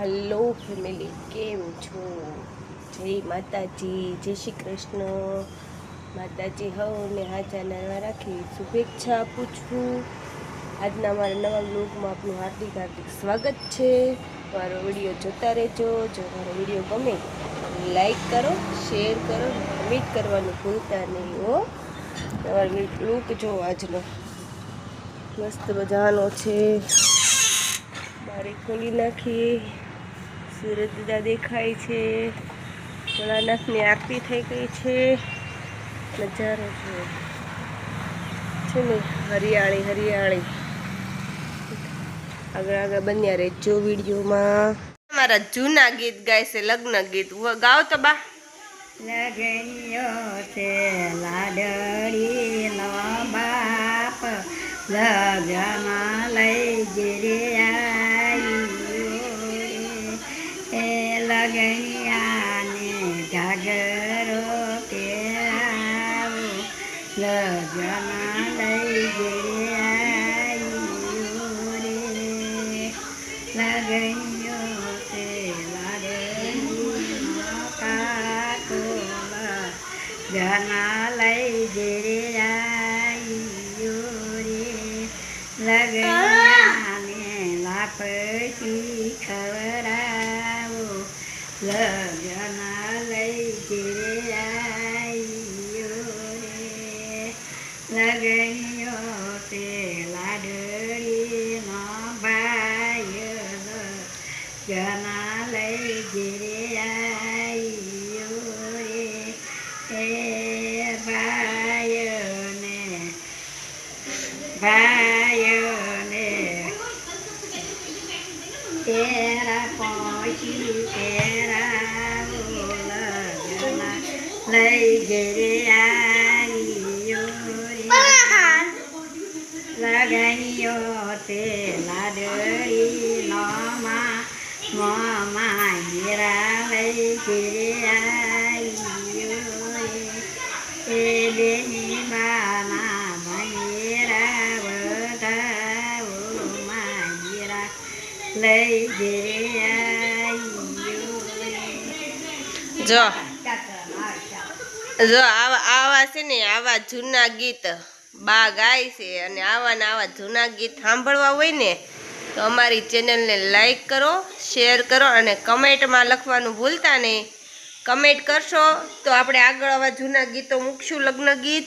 Hello family केम छो। जय माताजी, जय श्री कृष्ण। माताजी हवने हाजा नरवा राखी शुभेच्छा आपू छूं। आजना अमारा नवा ब्लॉगमां आपनुं हार्दिक हार्दिक स्वागत है। मारो विडियो जोता रहेजो। जो मारो विडियो गमे लाइक करो, शेर करो, कमेंट करवानुं भूलता नहीं हो। તમારો લૂક જો આજનો મસ્ત મજાનો છે। બારી ખોલી નાખી, સૂરજ દાદા દેખાય છે। ભોળાનાથની આરતી થઈ ગઈ છે। નજારો છે ને હરિયાળી હરિયાળી। આગળ આગળ બન્યા રહેજો વિડીયોમાં। મારા જૂના ગીત ગાય છે, લગ્ન ગીત ગાઓ તો બા। લગનિયો છે લાડડીનો બાપ, લગન લઈ ગીરે આવ્યો એ લગનિયાને ઘાઘરો પહેરાવો, લગન લઈ ગીરે આવ્યો રે લગનિયો છે ઘના લઈ ઘેરે આવ્યો રે લગનિયાને લાપસી ખવડાવો, લગના લઈ ઘેરે આવ્યો રે લગનિયો તે લાડડીનો ભાઈ, લગના લઈ ઘેરે આવ્યો રે ભાઈઓને તેરા પહોંચી તેરાવો, લગના લઈ ઘેરે આવ્યો રે લગનિયો તે લાડડીનો મોમાં હીરા લઈ ઘેરે આવ્યો રે બેની બાના ભંગેરા બધાઓ માંગેરા લઈ ઘેરે આવ્યો જો જો આવા છે ને આવા જૂના ગીત બા ગાય છે। અને આવા ને આવા જૂના ગીત સાંભળવા હોય ને તો અમારી ચેનલને લાઈક કરો, શેર કરો અને કમેન્ટમાં લખવાનું ભૂલતા નહીં। કમેન્ટ કરશો તો આપણે આગળ આવા જૂના ગીતો મૂકશું, લગ્ન ગીત।